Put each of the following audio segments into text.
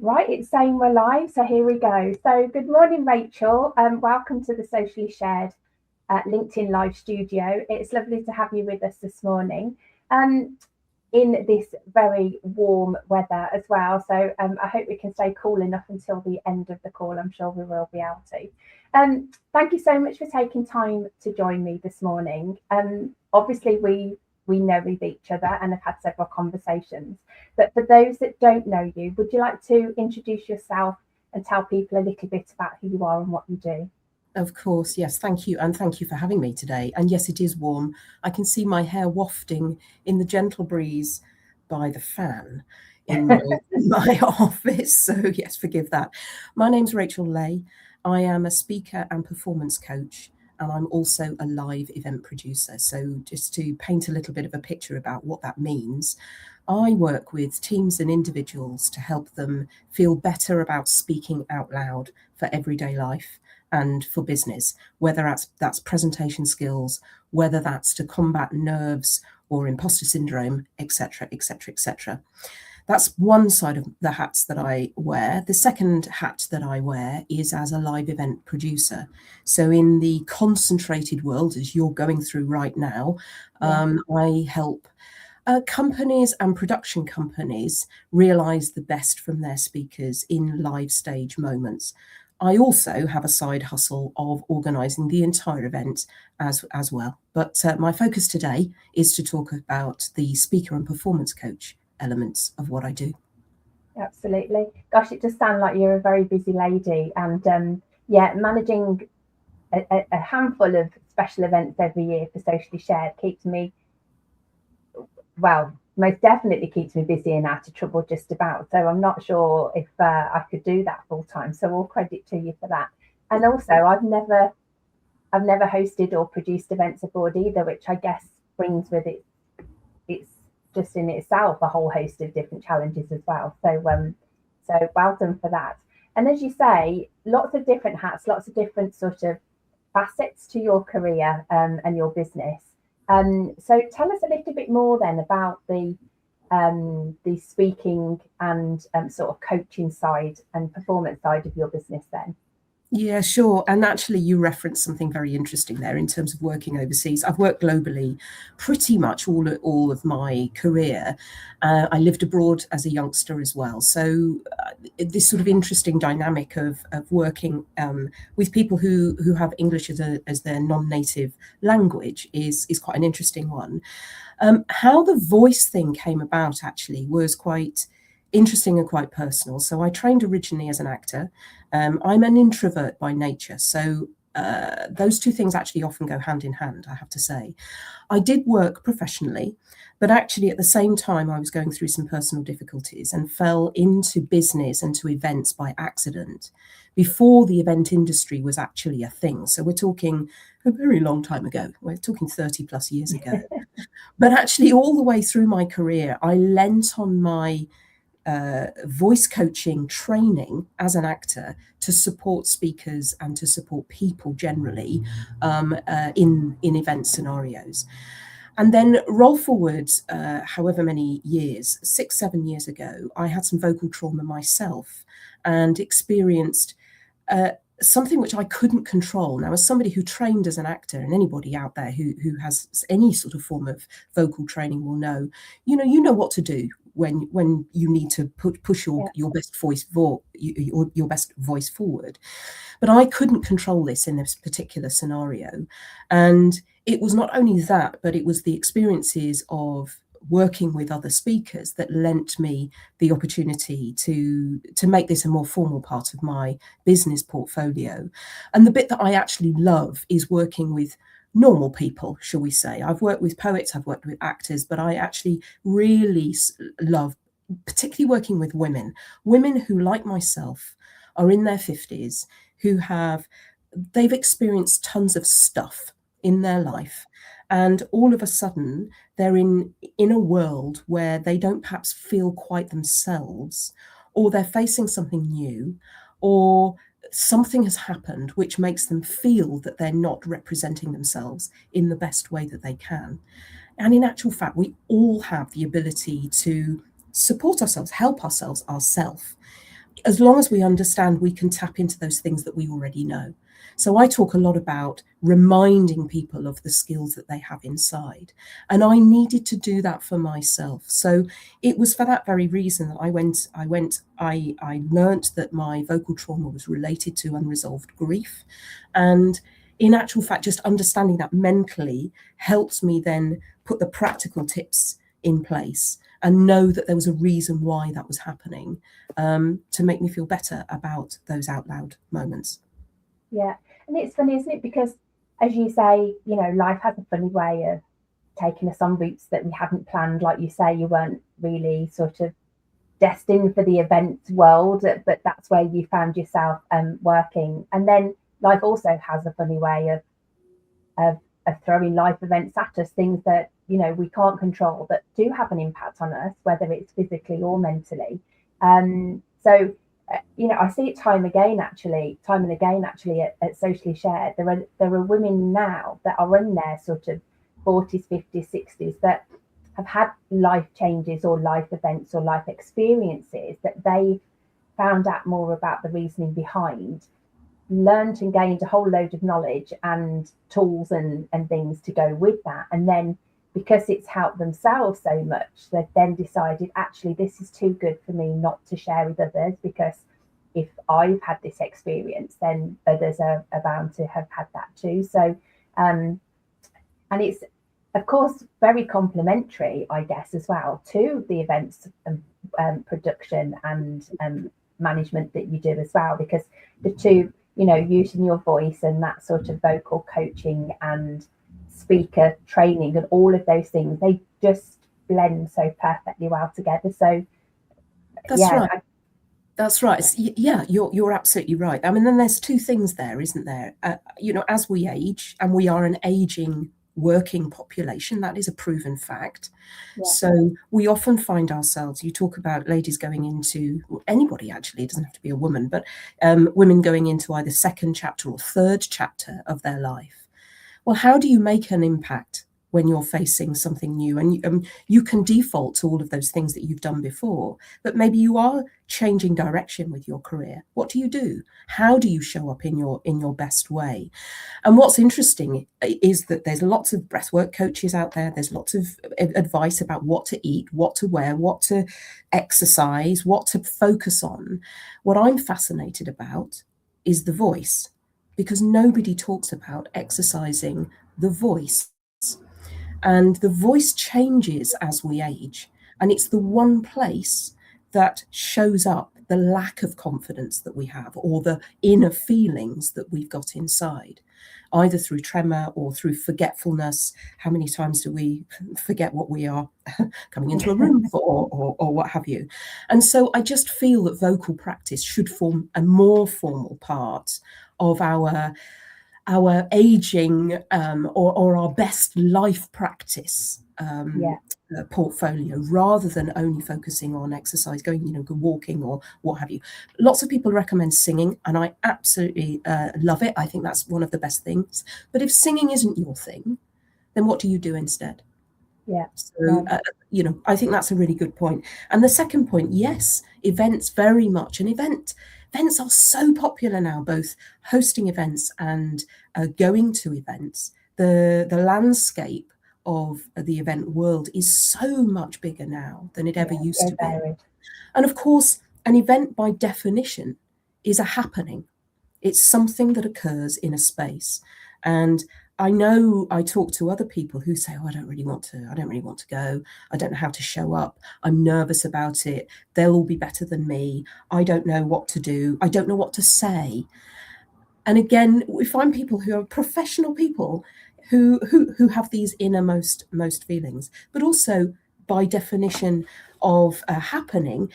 Right, it's saying we're live, so here we go. So, good morning, Rachel. Welcome to the Socially Shared LinkedIn Live Studio. It's lovely to have you with us this morning in this very warm weather as well. So, I hope we can stay cool enough until the end of the call. I'm sure we will be able to. Thank you so much for taking time to join me this morning. Obviously, we know of each other and have had several conversations. But for those that don't know you, would you like to introduce yourself and tell people a little bit about who you are and what you do? Of course, yes. Thank you. And thank you for having me today. And yes, it is warm. I can see my hair wafting in the gentle breeze by the fan in my office. So yes, forgive that. My name's Rachel Lay. I am a speaker and performance coach, and I'm also a live event producer. So just to paint a little bit of a picture about what that means, I work with teams and individuals to help them feel better about speaking out loud for everyday life and for business, whether that's presentation skills, whether that's to combat nerves or imposter syndrome, etc., etc., etc. That's one side of the hats that I wear. The second hat that I wear is as a live event producer. So in the concentrated world, as you're going through right now, I help companies and production companies realize the best from their speakers in live stage moments. I also have a side hustle of organising the entire event as well. But my focus today is to talk about the speaker and performance coach elements of what I do. Absolutely. Gosh, it does sound like you're a very busy lady. And managing a handful of special events every year for Socially Shared keeps me, well, most definitely keeps me busy and out of trouble just about. So I'm not sure if I could do that full time. So all credit to you for that. And also, I've never hosted or produced events abroad either, which I guess brings with it it's just in itself a whole host of different challenges as well. So well done for that. And as you say, lots of different hats, lots of different sort of facets to your career and your business. So tell us a little bit more then about the speaking and sort of coaching side and performance side of your business then. Yeah, sure. And actually, you referenced something very interesting there in terms of working overseas. I've worked globally pretty much all of my career. I lived abroad as a youngster as well. So this sort of interesting dynamic of working with people who have English as their non-native language is quite an interesting one. How the voice thing came about actually was quite interesting and quite personal. So I trained originally as an actor. I'm an introvert by nature, so those two things actually often go hand in hand, I have to say. I did work professionally, but actually at the same time I was going through some personal difficulties and fell into business and to events by accident before the event industry was actually a thing. So we're talking a very long time ago. We're talking 30 plus years ago. But actually all the way through my career, I lent on my voice coaching training as an actor to support speakers and to support people generally in event scenarios. And then roll forward however many years, 6-7 years ago, I had some vocal trauma myself and experienced something which I couldn't control. Now, as somebody who trained as an actor, and anybody out there who has any sort of form of vocal training will know, you know what to do when you need to push your best your best voice forward. But I couldn't control this in this particular scenario. And it was not only that, but it was the experiences of working with other speakers that lent me the opportunity to make this a more formal part of my business portfolio. And the bit that I actually love is working with normal people, shall we say. I've worked with poets, I've worked with actors, but I actually really love particularly working with women who, like myself, are in their 50s, they've experienced tons of stuff in their life, and all of a sudden they're in a world where they don't perhaps feel quite themselves, or they're facing something new, or something has happened which makes them feel that they're not representing themselves in the best way that they can. And in actual fact, we all have the ability to support ourselves, help ourselves. as long as we understand, we can tap into those things that we already know. So I talk a lot about reminding people of the skills that they have inside. And I needed to do that for myself. So it was for that very reason that I learnt that my vocal trauma was related to unresolved grief. And in actual fact, just understanding that mentally helps me then put the practical tips in place and know that there was a reason why that was happening, to make me feel better about those out loud moments. Yeah. And it's funny, isn't it? Because as you say, you know, life has a funny way of taking us on routes that we hadn't planned. Like you say, you weren't really sort of destined for the events world, but that's where you found yourself working. And then life also has a funny way of throwing life events at us, things that, you know, we can't control that do have an impact on us, whether it's physically or mentally. So you know, I see it time and again actually at Socially Shared. There are women now that are in their sort of 40s, 50s, 60s that have had life changes or life events or life experiences that they found out more about the reasoning behind, learned and gained a whole load of knowledge and tools and things to go with that. And then because it's helped themselves so much, they've then decided, actually, this is too good for me not to share with others, because if I've had this experience, then others are bound to have had that too. So, and it's, of course, very complementary, I guess, as well, to the events production and management that you do as well, because the two, you know, using your voice and that sort of vocal coaching and speaker training and all of those things, they just blend so perfectly well together. So That's yeah, right. That's right. Yeah, you're absolutely right. I mean, then there's two things there, isn't there? You know, as we age, and we are an aging working population, that is a proven fact. Yeah. So we often find ourselves, you talk about ladies going into, well, anybody actually, it doesn't have to be a woman, but women going into either second chapter or third chapter of their life. Well, how do you make an impact when you're facing something new? And you can default to all of those things that you've done before, but maybe you are changing direction with your career. What do you do? How do you show up in your best way? And what's interesting is that there's lots of breathwork coaches out there. There's lots of advice about what to eat, what to wear, what to exercise, what to focus on. What I'm fascinated about is the voice, because nobody talks about exercising the voice. And the voice changes as we age. And it's the one place that shows up the lack of confidence that we have, or the inner feelings that we've got inside, either through tremor or through forgetfulness. How many times do we forget what we are coming into a room for, or what have you? And so I just feel that vocal practice should form a more formal part of our aging, or our best life practice portfolio, rather than only focusing on exercise, going, you know, walking or what have you. Lots of people recommend singing, and I absolutely love it. I think that's one of the best things. But if singing isn't your thing, then what do you do instead? Yeah. So, you know, I think that's a really good point. And the second point, yes, events, very much an event. Events are so popular now, both hosting events and going to events. The landscape of the event world is so much bigger now than it ever used to be. And of course, an event by definition is a happening. It's something that occurs in a space. And I know I talk to other people who say, oh, I don't really want to go. I don't know how to show up. I'm nervous about it. They'll all be better than me. I don't know what to do. I don't know what to say. And again, we find people who are professional people who have these innermost feelings, but also by definition of happening,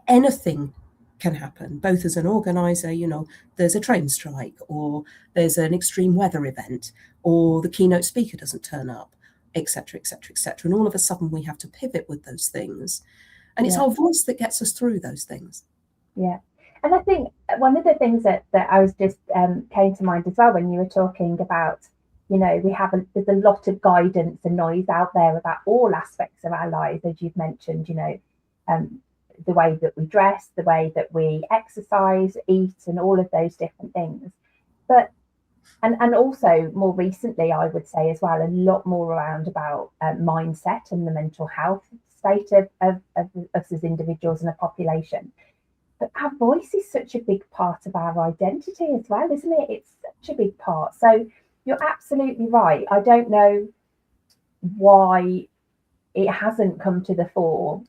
anything can happen, both as an organizer. You know, there's a train strike, or there's an extreme weather event, or the keynote speaker doesn't turn up, etc., etc., etc. And all of a sudden we have to pivot with those things. And it's our voice that gets us through those things. Yeah. And I think one of the things that I was just came to mind as well when you were talking about, you know, there's a lot of guidance and noise out there about all aspects of our lives, as you've mentioned, you know, the way that we dress, the way that we exercise, eat, and all of those different things. But and also more recently, I would say as well, a lot more around about mindset and the mental health state of us as individuals and a population. But our voice is such a big part of our identity as well, isn't it? It's such a big part. So you're absolutely right. I don't know why it hasn't come to the fore,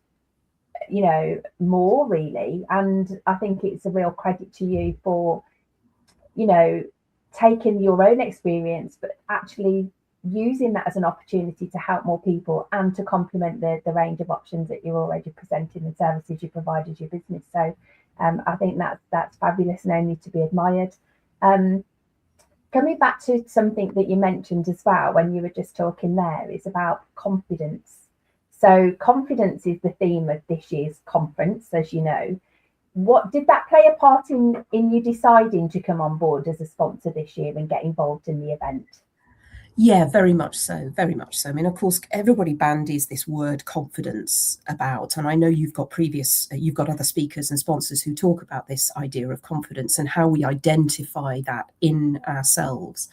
more really. And I think it's a real credit to you for, taking your own experience, but actually using that as an opportunity to help more people and to complement the range of options that you're already presenting and services you provide as your business. So I think that's fabulous and only to be admired. Coming back to something that you mentioned as well when you were just talking there is about confidence. So confidence is the theme of this year's conference, as you know. What did that play a part in you deciding to come on board as a sponsor this year and get involved in the event? Yeah, very much so, very much so. I mean, of course, everybody bandies this word confidence about, and I know you've got other speakers and sponsors who talk about this idea of confidence and how we identify that in ourselves.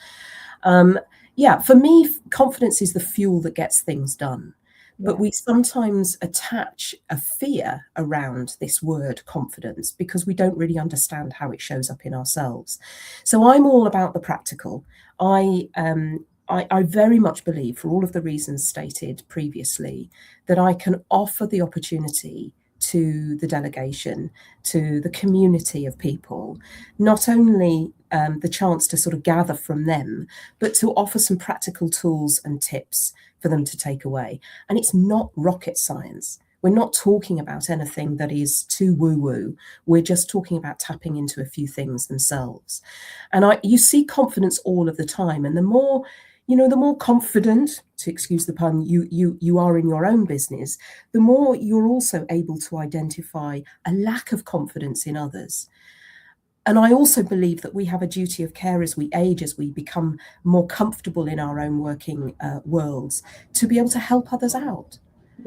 Yeah, for me, confidence is the fuel that gets things done. But we sometimes attach a fear around this word confidence because we don't really understand how it shows up in ourselves. So I'm all about the practical. I very much believe, for all of the reasons stated previously, that I can offer the opportunity to the delegation, to the community of people, not only the chance to sort of gather from them, but to offer some practical tools and tips for them to take away. And it's not rocket science. We're not talking about anything that is too woo-woo. We're just talking about tapping into a few things themselves. And you see confidence all of the time. And the more confident, to excuse the pun, you are in your own business, the more you're also able to identify a lack of confidence in others. And I also believe that we have a duty of care as we age, as we become more comfortable in our own working worlds, to be able to help others out.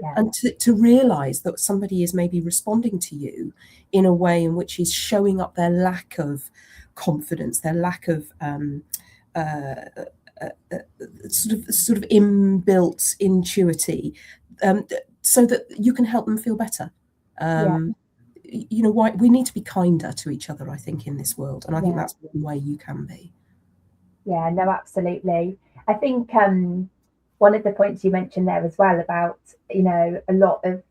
Yeah. And to realise that somebody is maybe responding to you in a way in which is showing up their lack of confidence, their lack of sort of inbuilt intuitivity, so that you can help them feel better. Why we need to be kinder to each other, I think, in this world, and I think that's one way you can be. Yeah, no, absolutely. I think one of the points you mentioned there as well about, a lot of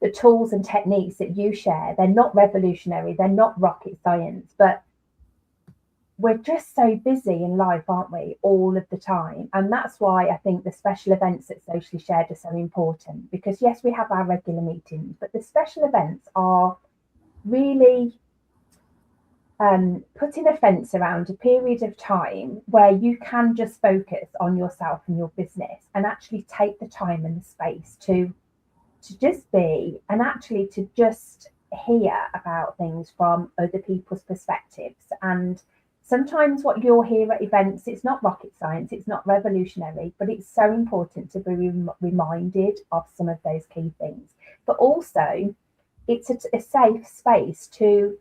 the tools and techniques that you share, they're not revolutionary, they're not rocket science, but we're just so busy in life, aren't we, all of the time? And that's why I think the special events at Socially Shared are so important, because yes, we have our regular meetings, but the special events are really putting a fence around a period of time where you can just focus on yourself and your business and actually take the time and the space to just be, and actually to just hear about things from other people's perspectives. And sometimes what you'll hear at events, it's not rocket science, it's not revolutionary, but it's so important to be reminded of some of those key things. But also, it's a safe space to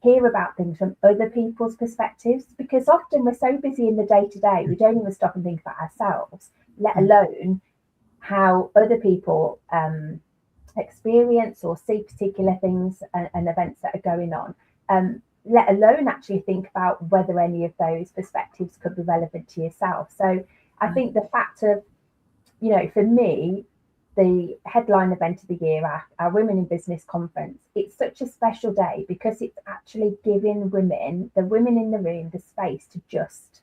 hear about things from other people's perspectives, because often we're so busy in the day-to-day, we don't even stop and think about ourselves, let alone how other people experience or see particular things and events that are going on. Let alone actually think about whether any of those perspectives could be relevant to yourself. So I think the fact of, for me, the headline event of the year, our Women in Business conference, it's such a special day because it's actually giving the women in the room, the space to just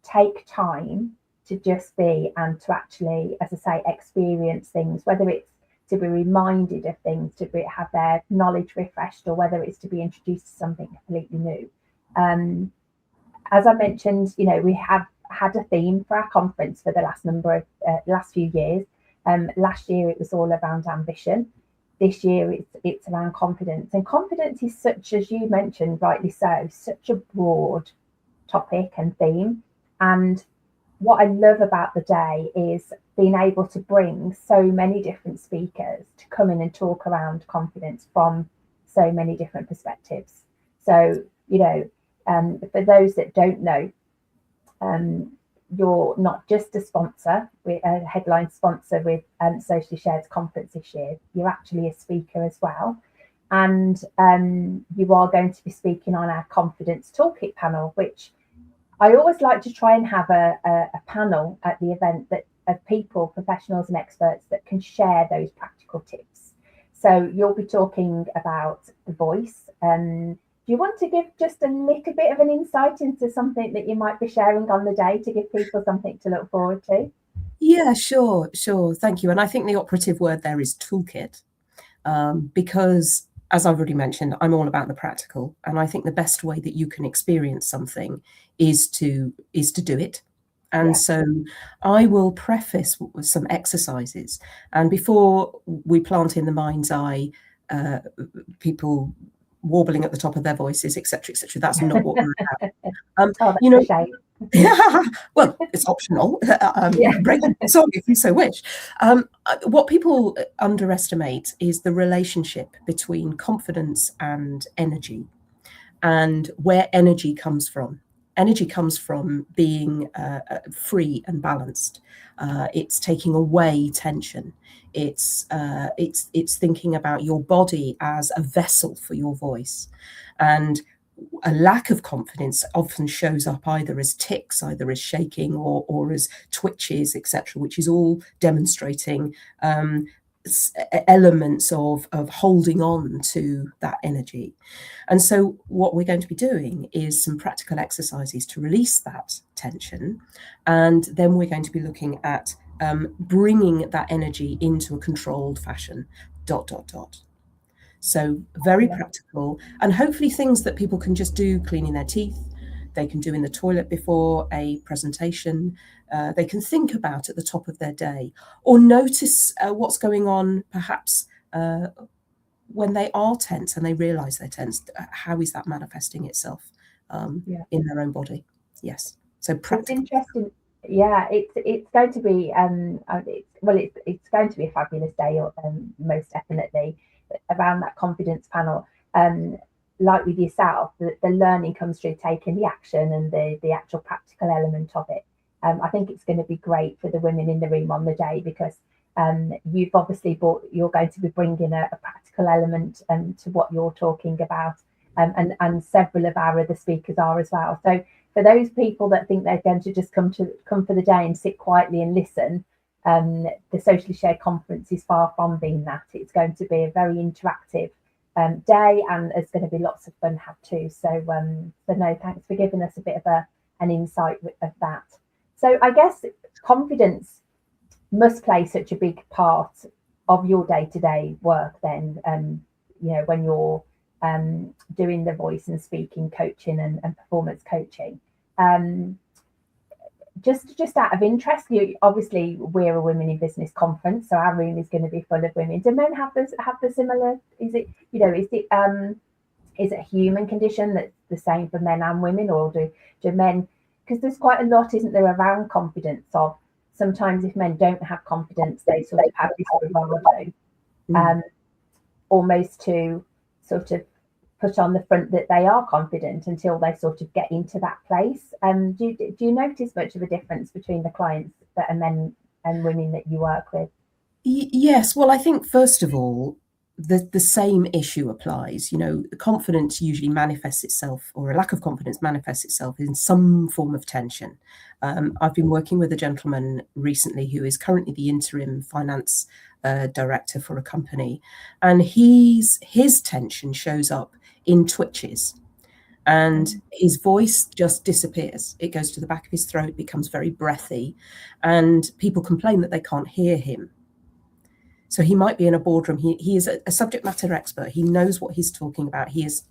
take time to just be and to actually, as I say, experience things, whether it's to be reminded of things, have their knowledge refreshed, or whether it's to be introduced to something completely new. As I mentioned, we have had a theme for our conference for the last few years. Last year it was all around ambition. This year it's around confidence. And confidence is such, as you mentioned, rightly so, such a broad topic and theme. And what I love about the day is being able to bring so many different speakers to come in and talk around confidence from so many different perspectives. So, for those that don't know, you're not just a sponsor, a headline sponsor with Socially Shared's conference this year. You're actually a speaker as well. And you are going to be speaking on our Confidence Toolkit panel, which I always like to try and have a panel at the event that of people, professionals and experts that can share those practical tips. So you'll be talking about the voice. Do you want to give just a little bit of an insight into something that you might be sharing on the day to give people something to look forward to? Yeah, sure. Thank you. And I think the operative word there is toolkit, because as I've already mentioned, I'm all about the practical. And I think the best way that you can experience something is to do it. And so I will preface with some exercises. And before we plant in the mind's eye, people warbling at the top of their voices, etc., that's not what we're about. That's a shame. Well, it's optional. You can break the song if you so wish. What people underestimate is the relationship between confidence and energy, and where energy comes from. Energy comes from being free and balanced. It's taking away tension. It's thinking about your body as a vessel for your voice. And a lack of confidence often shows up either as tics, either as shaking or as twitches, etc., which is all demonstrating elements of holding on to that energy. And so what we're going to be doing is some practical exercises to release that tension. And then we're going to be looking at bringing that energy into a controlled fashion, ... So very practical, and hopefully things that people can just do, cleaning their teeth, they can do in the toilet before a presentation, they can think about at the top of their day, or notice what's going on perhaps when they are tense and they realise they're tense. How is that manifesting itself in their own body? Yes, so practical. It's interesting. Yeah, it's going to be it's going to be a fabulous day, most definitely, around that confidence panel. Like with yourself, the learning comes through taking the action and the actual practical element of it. I think it's going to be great for the women in the room on the day, because you've obviously you're going to be bringing a practical element to what you're talking about, and several of our other speakers are as well. So for those people that think they're going to just come for the day and sit quietly and listen, the Socially Shared conference is far from being that. It's going to be a very interactive day, and there's going to be lots of fun had too. So no, thanks for giving us a bit of an insight of that. So I guess confidence must play such a big part of your day-to-day work then, when you're doing the voice and speaking coaching and performance coaching. Just out of interest, obviously we're a Women in Business conference, so our room is going to be full of women. Do men have the similar? Is it a human condition that's the same for men and women, or do men? Because there's quite a lot, isn't there, around confidence. Of sometimes if men don't have confidence, they sort of have this bravado, almost to sort of put on the front that they are confident until they sort of get into that place. Do you notice much of a difference between the clients that are men and women that you work with? Yes, well, I think first of all, the same issue applies. Confidence usually manifests itself, or a lack of confidence manifests itself in some form of tension. I've been working with a gentleman recently who is currently the interim finance director for a company, and his tension shows up in twitches, and his voice just disappears. It goes to the back of his throat, becomes very breathy, and people complain that they can't hear him. So he might be in a boardroom. He is a subject matter expert. He knows what he's talking about. He's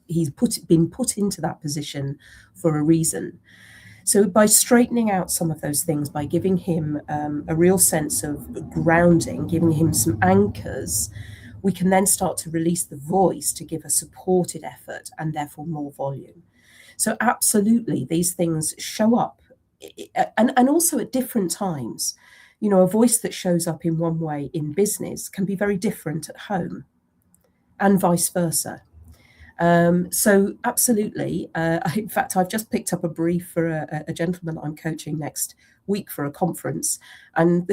been put into that position for a reason. So by straightening out some of those things, by giving him a real sense of grounding, giving him some anchors, we can then start to release the voice to give a supported effort and therefore more volume. So absolutely, these things show up and also at different times. You know, a voice that shows up in one way in business can be very different at home, and vice versa. So absolutely. In fact, I've just picked up a brief for a gentleman I'm coaching next week for a conference, and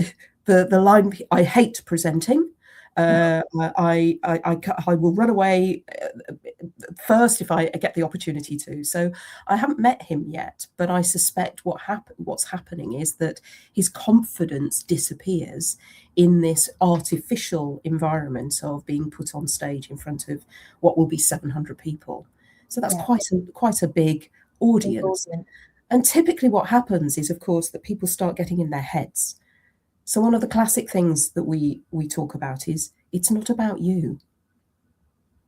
the line, I hate presenting. I will run away first if I get the opportunity to. So I haven't met him yet, but I suspect what's happening is that his confidence disappears in this artificial environment of being put on stage in front of what will be 700 people. So that's quite a big audience. And typically what happens is, of course, that people start getting in their heads. So one of the classic things that we talk about is, it's not about you.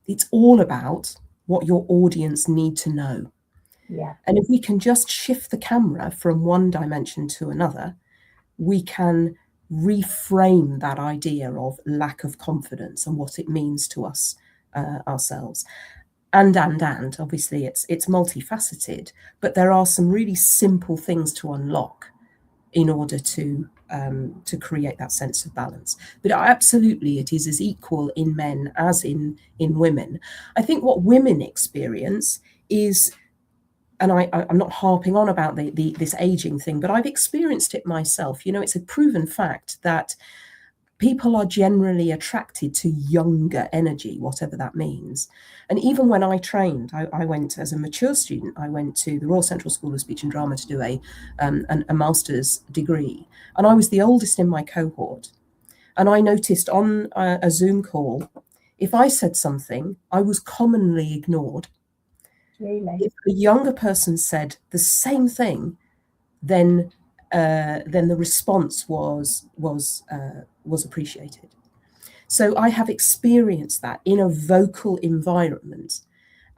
It's all about what your audience need to know. Yeah. And if we can just shift the camera from one dimension to another, we can reframe that idea of lack of confidence and what it means to us ourselves. And obviously it's multifaceted, but there are some really simple things to unlock in order to create that sense of balance. But absolutely, it is as equal in men as in women. I think what women experience is, and I'm not harping on about this aging thing, but I've experienced it myself. You know, it's a proven fact that people are generally attracted to younger energy, whatever that means. And even when I trained, I went as a mature student, I went to the Royal Central School of Speech and Drama to do a master's degree. And I was the oldest in my cohort. And I noticed on a Zoom call, if I said something, I was commonly ignored. Really? If a younger person said the same thing, then the response was appreciated. So I have experienced that in a vocal environment,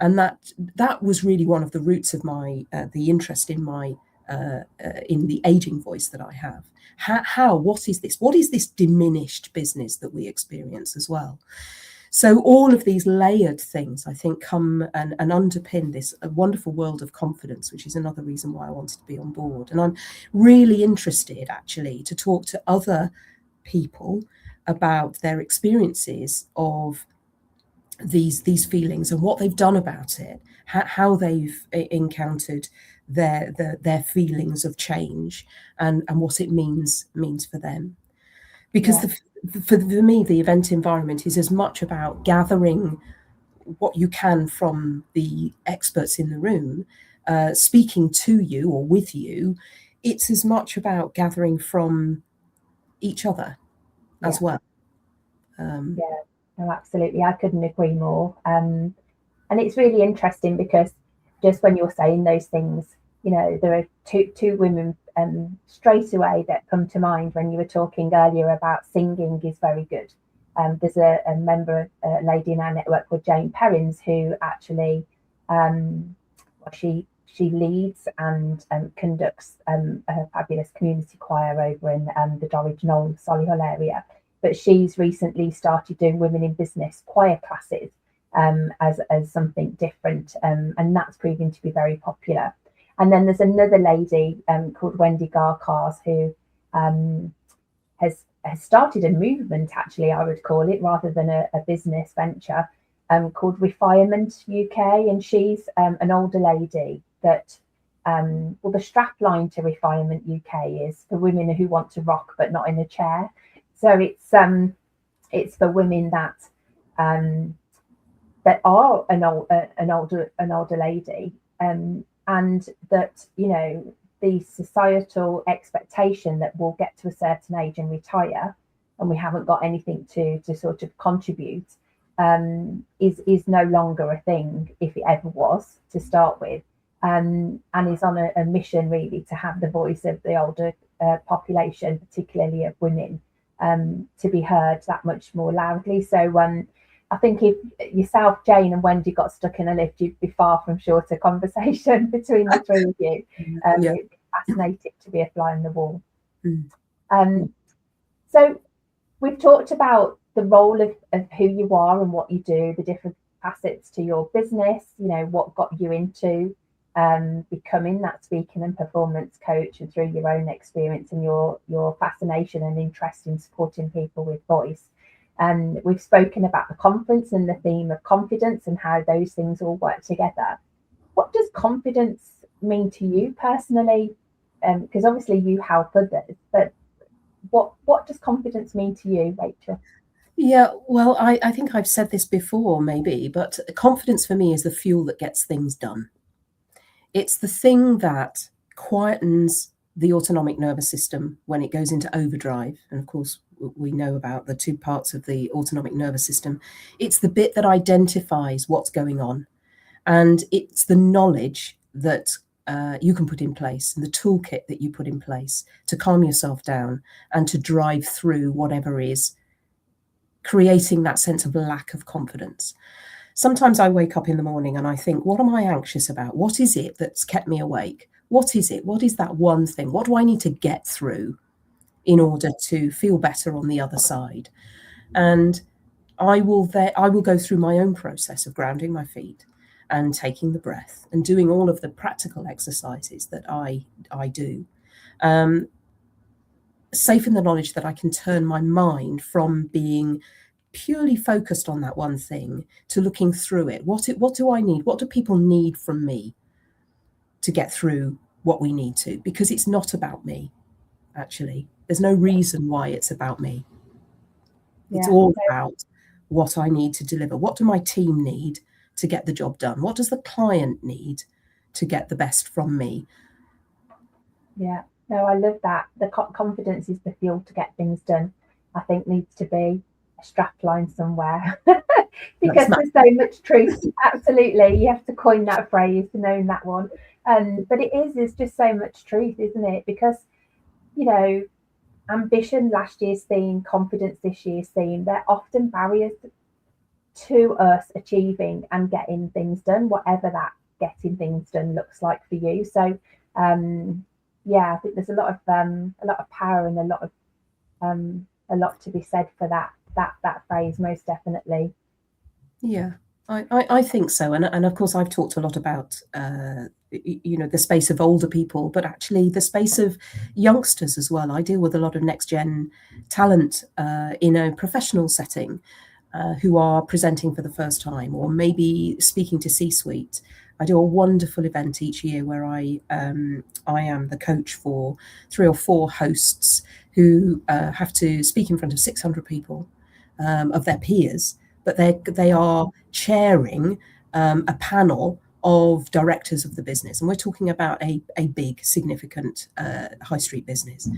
and that was really one of the roots of my the interest in my in the aging voice that I have. What is this diminished business that we experience as well? So all of these layered things, I think, come and underpin this wonderful world of confidence, which is another reason why I wanted to be on board. And I'm really interested, actually, to talk to other people about their experiences of these feelings and what they've done about it, how they've encountered their feelings of change and what it means for them. Because for me, the event environment is as much about gathering what you can from the experts in the room, speaking to you or with you. It's as much about gathering from each other as well. No, absolutely. I couldn't agree more. And it's really interesting because just when you're saying those things, you know, there are two women straight away that come to mind when you were talking earlier about singing is very good. There's a member, a lady in our network called Jane Perrins, who actually she leads and conducts a fabulous community choir over in the Dorridge Knoll, Solihull area. But she's recently started doing women in business choir classes as something different, and that's proving to be very popular. And then there's another lady called Wendy Garcars who has started a movement, actually, I would call it, rather than a business venture, called Refirement UK. And she's an older lady that, well, the strap line to Refirement UK is for women who want to rock but not in a chair. So it's for women that are an older lady, and that, you know, the societal expectation that we'll get to a certain age and retire and we haven't got anything to sort of contribute is no longer a thing, if it ever was to start with, and is on a mission really to have the voice of the older population, particularly of women, to be heard that much more loudly. So I think if yourself, Jane, and Wendy got stuck in a lift, you'd be far from short a conversation between the three of you. It's fascinating to be a fly on the wall. So we've talked about the role of who you are and what you do, the different facets to your business, you know, what got you into becoming that speaking and performance coach, and through your own experience and your fascination and interest in supporting people with voice. And we've spoken about the conference and the theme of confidence and how those things all work together. What does confidence mean to you personally? Because obviously you help others, but what does confidence mean to you, Rachel? Yeah, well, I think I've said this before, maybe, but confidence for me is the fuel that gets things done. It's the thing that quietens the autonomic nervous system when it goes into overdrive. And of course, we know about the two parts of the autonomic nervous system. It's the bit that identifies what's going on. And it's the knowledge that you can put in place, and the toolkit that you put in place to calm yourself down and to drive through whatever is creating that sense of lack of confidence. Sometimes I wake up in the morning and I think, what am I anxious about? What is it that's kept me awake? What is it? What is that one thing? What do I need to get through in order to feel better on the other side? And I will go through my own process of grounding my feet and taking the breath and doing all of the practical exercises that I do. Safe in the knowledge that I can turn my mind from being purely focused on that one thing to looking through it. What do I need? What do people need from me to get through what we need to? Because it's not about me, actually. There's no reason why it's about me. It's all about what I need to deliver. What do my team need to get the job done? What does the client need to get the best from me? Yeah, no, I love that. The confidence is the fuel to get things done. I think needs to be a strap line somewhere because there's so much truth. Absolutely, you have to coin that phrase to know that one. But it's just so much truth, isn't it? Because ambition last year's theme, confidence this year's theme, they're often barriers to us achieving and getting things done, whatever that getting things done looks like for you. So I think there's a lot of power and a lot to be said for that phrase, most definitely. Yeah, I think so. And of course, I've talked a lot about, the space of older people, but actually the space of youngsters as well. I deal with a lot of next gen talent in a professional setting who are presenting for the first time or maybe speaking to C-suite. I do a wonderful event each year where I am the coach for 3 or 4 hosts who have to speak in front of 600 people of their peers, but they are chairing a panel of directors of the business. And we're talking about a big, significant high street business.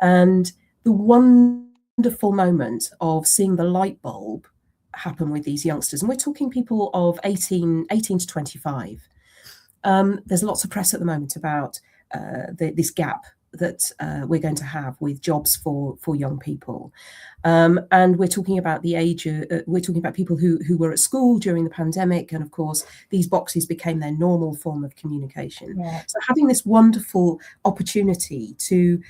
And the wonderful moment of seeing the light bulb happen with these youngsters, and we're talking people of 18 to 25. There's lots of press at the moment about this gap that we're going to have with jobs for young people, and we're talking about the age. We're talking about people who were at school during the pandemic, and of course these boxes became their normal form of communication. Yeah. So having this wonderful opportunity to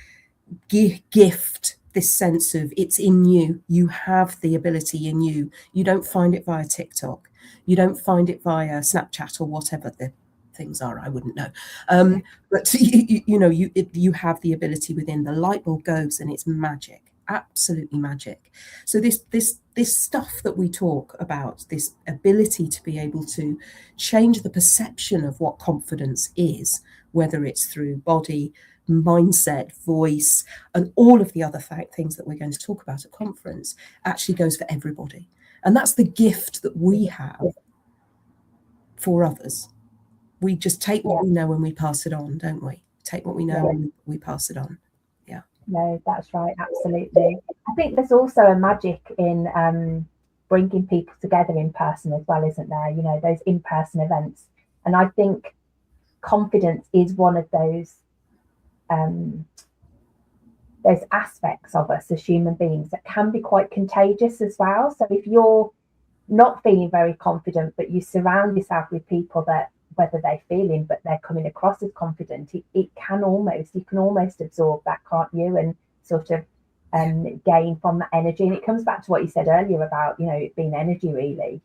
gift this sense of it's in you, you have the ability in you. You don't find it via TikTok, you don't find it via Snapchat or whatever the things are, I wouldn't know. But you have the ability within. The light bulb goes and it's magic, absolutely magic. So this stuff that we talk about, this ability to be able to change the perception of what confidence is, whether it's through body, mindset, voice, and all of the other things that we're going to talk about at conference, actually goes for everybody. And that's the gift that we have for others. We just take what we know and we pass it on, don't we? Take what we know and we pass it on. Yeah. No, that's right. Absolutely. I think there's also a magic in bringing people together in person as well, isn't there? Those in-person events. And I think confidence is one of those aspects of us as human beings that can be quite contagious as well. So if you're not feeling very confident, but you surround yourself with people that, whether they're feeling, but they're coming across as confident, you can almost absorb that, can't you? And sort of gain from that energy. And it comes back to what you said earlier about, it being energy really,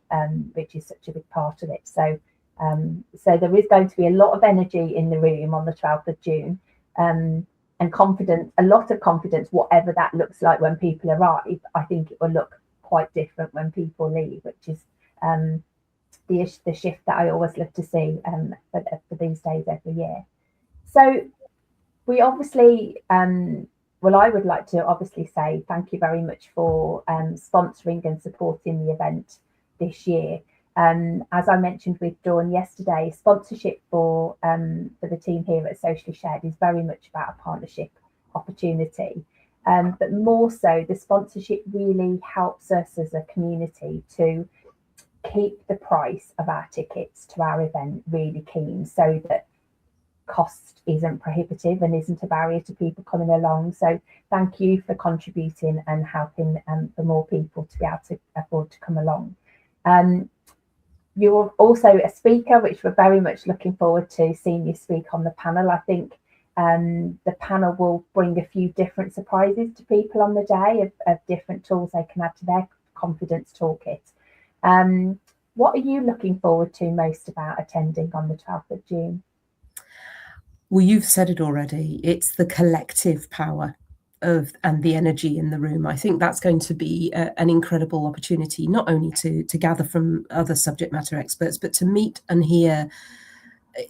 which is such a big part of it. So So there is going to be a lot of energy in the room on the 12th of June, and confidence, a lot of confidence, whatever that looks like when people arrive. I think it will look quite different when people leave, which is the shift that I always love to see for these days every year. So we obviously, well, I would like to obviously say thank you very much for sponsoring and supporting the event this year. As I mentioned with Dawn yesterday, sponsorship for the team here at Socially Shared is very much about a partnership opportunity. But more so, the sponsorship really helps us as a community to keep the price of our tickets to our event really keen, so that cost isn't prohibitive and isn't a barrier to people coming along. So thank you for contributing and helping for more people to be able to afford to come along. You're also a speaker, which we're very much looking forward to seeing you speak on the panel. I think the panel will bring a few different surprises to people on the day of different tools they can add to their confidence toolkit. What are you looking forward to most about attending on the 12th of June? Well, you've said it already. It's the collective power and the energy in the room. I think that's going to be an incredible opportunity, not only to gather from other subject matter experts, but to meet and hear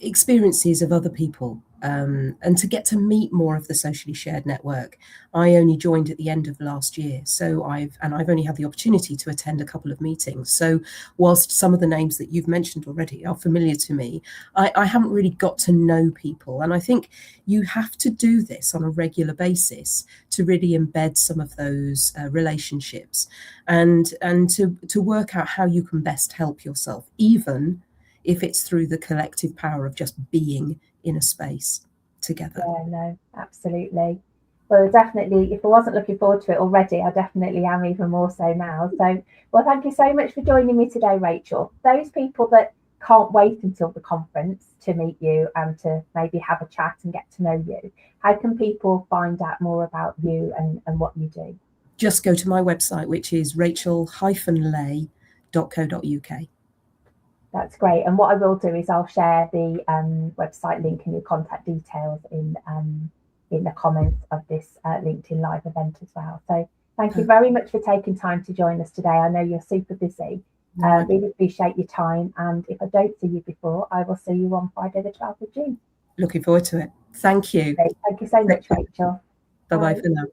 experiences of other people, and to get to meet more of the Socially Shared network. I only joined at the end of last year, so I've only had the opportunity to attend a couple of meetings. So whilst some of the names that you've mentioned already are familiar to me, I haven't really got to know people. And I think you have to do this on a regular basis to really embed some of those relationships and to work out how you can best help yourself, even if it's through the collective power of just being in a space together. Yeah, no, absolutely. Well, definitely, if I wasn't looking forward to it already, I definitely am even more so now. So, well, thank you so much for joining me today, Rachel. Those people that can't wait until the conference to meet you and to maybe have a chat and get to know you, how can people find out more about you and what you do? Just go to my website, which is rachel-lay.co.uk. That's great. And what I will do is I'll share the website link and your contact details in the comments of this LinkedIn Live event as well. So thank you very much for taking time to join us today. I know you're super busy. Really appreciate your time. And if I don't see you before, I will see you on Friday the 12th of June. Looking forward to it. Thank you. Great. Thank you so much, Rachel. Bye-bye for now.